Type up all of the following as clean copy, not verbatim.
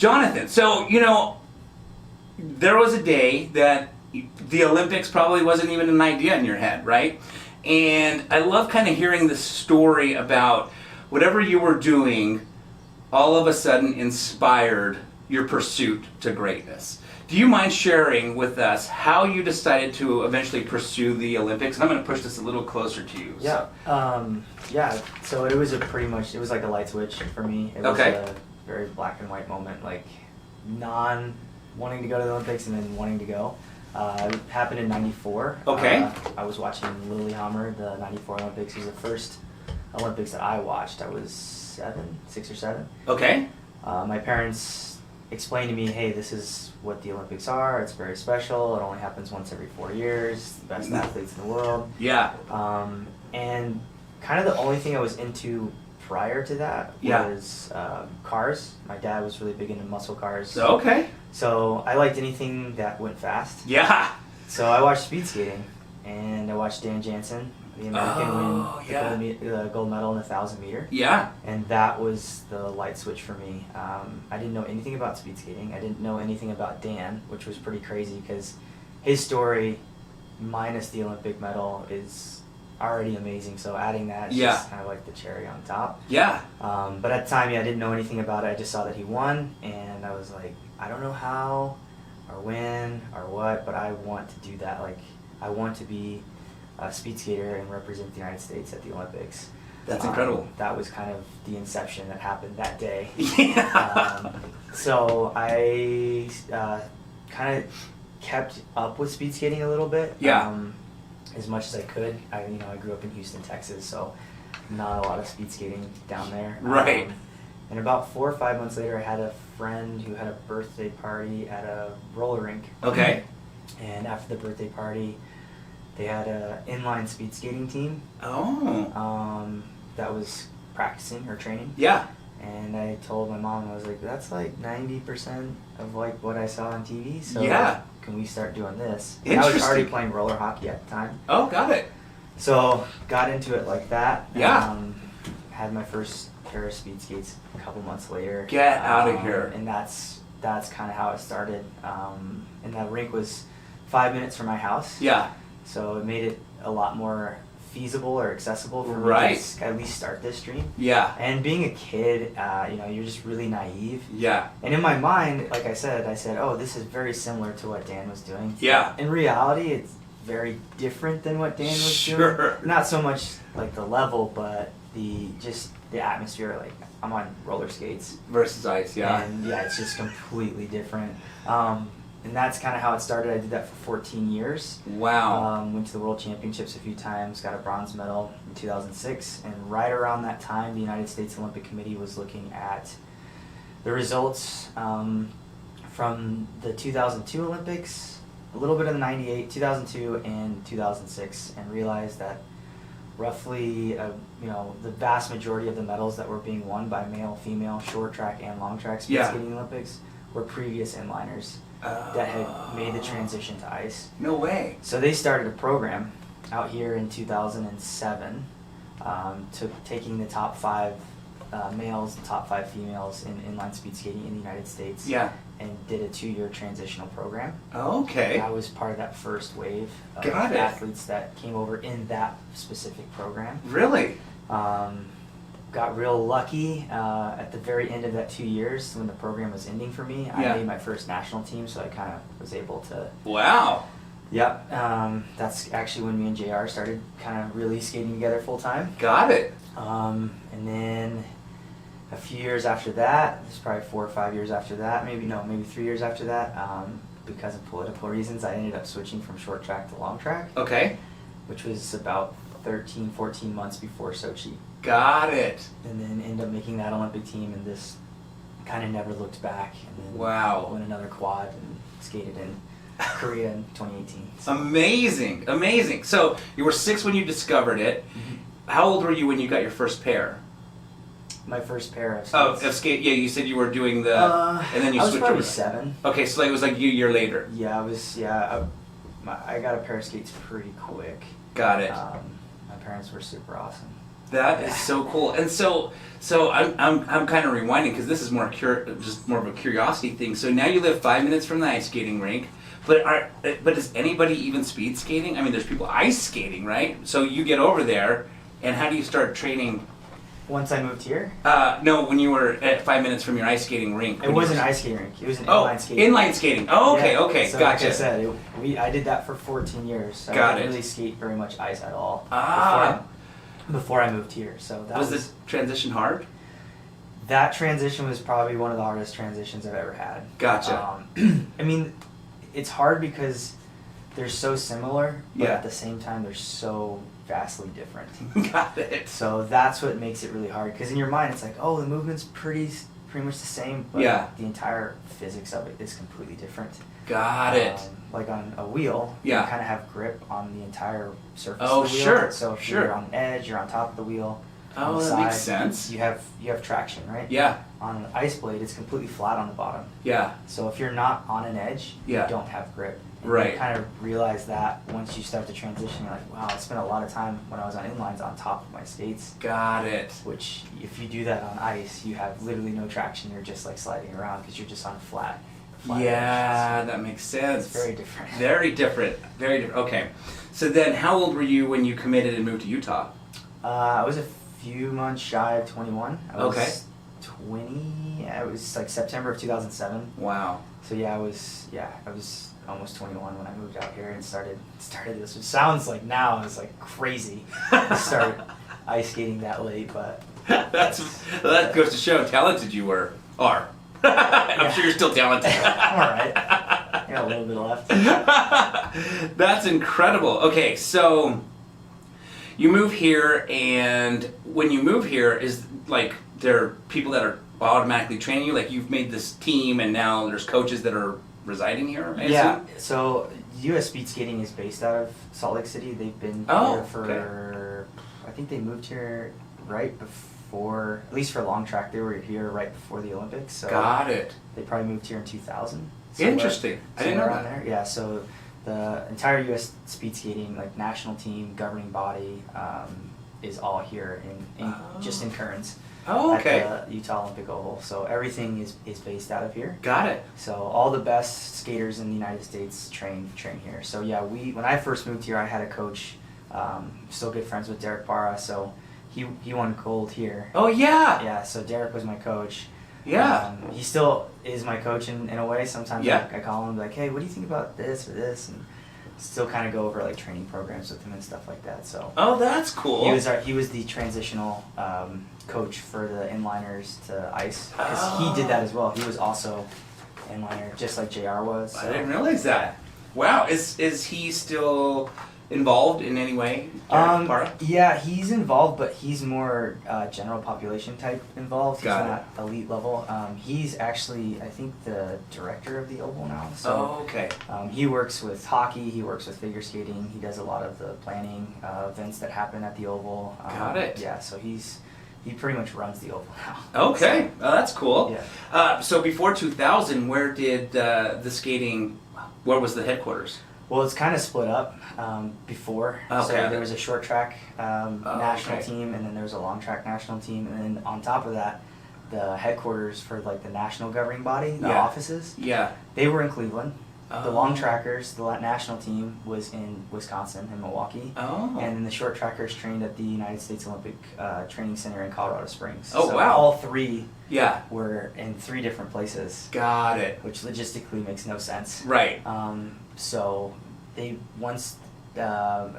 Jonathan, so, there was a day that the Olympics probably wasn't even an idea in your head, right? And I love kind of hearing the story about whatever you were doing all of a sudden inspired your pursuit to greatness. Do you mind sharing with us how you decided to eventually pursue the Olympics? And I'm going to push this a little closer to you. Yeah. So it was it was like a light switch for me. It was a very black and white moment, like wanting to go to the Olympics and then wanting to go. It happened in '94. Okay. I was watching Lillehammer, the '94 Olympics. It was the first Olympics that I watched. I was 6 or 7. Okay. My parents explained to me, hey, this is what the Olympics are. It's very special. It only happens once every 4 years. The best athletes in the world. Yeah. And kind of the only thing I was into prior to that was cars. My dad was really big into muscle cars. Okay. So I liked anything that went fast. Yeah. So I watched speed skating, and I watched Dan Jansen, the American, win the gold medal in the 1,000 meter. Yeah. And that was the light switch for me. I didn't know anything about speed skating. I didn't know anything about Dan, which was pretty crazy because his story, minus the Olympic medal, is already amazing. So adding that is just kind of like the cherry on top. Yeah. But at the time, I didn't know anything about it. I just saw that he won, and I was like, I don't know how or when or what, but I want to do that. Like, I want to be a speed skater and represent the United States at the Olympics. That's incredible. That was kind of the inception that happened that day. Yeah. So I kind of kept up with speed skating a little bit. Yeah. As much as I could. I grew up in Houston, Texas, so not a lot of speed skating down there. Right. And about 4 or 5 months later, I had a friend who had a birthday party at a roller rink. Okay. And after the birthday party, they had an inline speed skating team. Oh. That was practicing or training. Yeah. And I told my mom, I was like, that's like 90% of like what I saw on TV. So can we start doing this? And I was already playing roller hockey at the time. Oh, got it. So got into it like that. Yeah. Had my first pair of speed skates a couple months later. Get out of here. And that's kind of how it started. And that rink was 5 minutes from my house. Yeah. So it made it a lot more feasible or accessible for me to at least start this dream. Yeah. And being a kid, you're just really naive. Yeah. And in my mind, like I said, oh, this is very similar to what Dan was doing. Yeah. In reality, it's very different than what Dan was doing. Not so much like the level, but the atmosphere. Like, I'm on roller skates versus ice. Yeah. And it's just completely different. And that's kind of how it started. I did that for 14 years. Wow. Went to the World Championships a few times, got a bronze medal in 2006. And right around that time, the United States Olympic Committee was looking at the results from the 2002 Olympics, a little bit of the 98, 2002, and 2006, and realized that roughly, the vast majority of the medals that were being won by male, female, short track, and long track speed skating Olympics were previous inliners that had made the transition to ice. No way. So they started a program out here in 2007, taking the top 5 males and top 5 females in inline speed skating in the United States. Yeah. And did a 2-year transitional program. Okay. I was part of that first wave of athletes that came over in that specific program. Really? Got real lucky at the very end of that 2 years when the program was ending for me. I made my first national team, so I kind of was able to. Wow. Yep. That's actually when me and JR started kind of really skating together full time. Got it. And then a few years after that, this is probably 4 or 5 years after that, maybe 3 years after that, because of political reasons, I ended up switching from short track to long track. Okay. Which was about 13, 14 months before Sochi. Got it. And then ended up making that Olympic team, and this kind of never looked back. And then won another quad and skated in Korea in 2018. So. Amazing, amazing. So you were 6 when you discovered it. Mm-hmm. How old were you when you got your first pair? My first pair of skates. Oh, of skate. Yeah, you said you were doing the, and then you switched over. I was probably 7. Okay, so it was like a year later. Yeah, I was. Yeah, I got a pair of skates pretty quick. Got it. My parents were super awesome. That is so cool. And so I'm kind of rewinding because this is just more of a curiosity thing. So now you live 5 minutes from the ice skating rink, but is anybody even speed skating? I mean, there's people ice skating, right? So you get over there, and how do you start training? Once I moved here? No, when you were at 5 minutes from your ice skating rink. It wasn't an ice skating rink. It was an inline skating. Inline skating. Oh, okay, yeah. okay, So gotcha. Like I said, I did that for 14 years. So Got I didn't it. really skate very much ice at all before I moved here. So that was the transition hard? That transition was probably one of the hardest transitions I've ever had. Gotcha. I mean, it's hard because they're so similar, but Yeah. at the same time they're so vastly different. Got it. So that's what makes it really hard. Because in your mind, it's like, oh, the movement's pretty much the same, but Yeah. the entire physics of it is completely different. Got it. Like on a wheel, Yeah. you kind of have grip on the entire surface Oh, of the wheel. sure, So if sure. you're on an edge, you're on top of the wheel. On Oh, the that makes side, sense. You have traction, right? Yeah, On an ice blade, it's completely flat on the bottom. yeah. So if you're not on an edge, Yeah. you don't have grip. And Right. You kind of realize that once you start to transition, you're like, wow, I spent a lot of time when I was on inlines on top of my skates. Got it. Which, if you do that on ice, you have literally no traction. You're just like sliding around because you're just on flat Yeah, edge. that makes sense. It's very different. Very different. Very different. Okay. So then, how old were you when you committed and moved to Utah? I was a few months shy of 21. I was Okay. 20. I was like September of 2007. Wow. So I was almost 21 when I moved out here and started this. Which sounds like now it's like crazy to start ice skating that late, but that goes to show how talented you are. I'm sure you're still talented. I'm all right. I got a little bit left. That's incredible. Okay, so you move here, and when you move here, is like there are people that are automatically training you? Like you've made this team, and now there's coaches that are residing here? I assume? So U.S. Speed Skating is based out of Salt Lake City. They've been here for, I think they moved here right before, at least for long track, they were here right before the Olympics. So Got it. They probably moved here in 2000. Interesting. I didn't know that. There. Yeah, so the entire U.S. Speed Skating, like national team, governing body, is all here just in Kearns. Oh, okay. At the Utah Olympic Oval. So everything is based out of here. Got it. So all the best skaters in the United States train here. So yeah, when I first moved here, I had a coach, still good friends with Derek Barra, so he won gold here. Oh, yeah. Yeah, so Derek was my coach. Yeah. He still is my coach in a way. Sometimes Yeah. I call him like, hey, what do you think about this or this? And still kind of go over like training programs with him and stuff like that. So Oh, that's cool. he was the transitional coach for the inliners to ice because he did that as well. He was also inliner just like JR was. So. I didn't realize that. Wow. Is he still involved in any way? Derek Barra? Yeah, he's involved, but he's more general population type involved. He's Got not elite level. He's actually, I think, the director of the Oval now. So, Oh, okay. he works with hockey. He works with figure skating. He does a lot of the planning events that happen at the Oval. Got it. Yeah, so he pretty much runs the Oval now. Okay. Oh, that's cool. Yeah. So before 2000, where did the skating? Where was the headquarters? Well, it's kind of split up before. Okay. So there was a short track national okay. team, and then there was a long track national team, and then on top of that, the headquarters for like the national governing body, the offices, Yeah. they were in Cleveland. The Oh. long trackers, the national team, was in Wisconsin, in Milwaukee. Oh. And then the short trackers trained at the United States Olympic Training Center in Colorado Springs. Oh, so wow. all three Yeah. were in 3 different places, Got it. which logistically makes no sense. Right. So they once it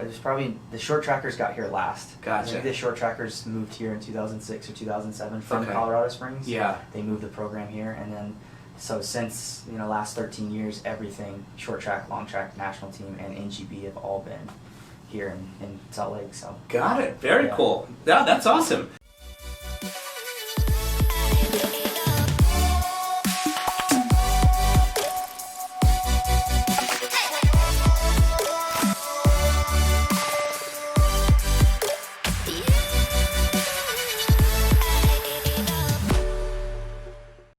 was probably the short trackers got here last. Gotcha. Maybe the short trackers moved here in 2006 or 2007 from Okay. Colorado Springs. Yeah. They moved the program here, and then so since last 13 years, everything short track, long track, national team, and NGB have all been here in Salt Lake. So Got it. Very Yeah. cool. Yeah, that's awesome.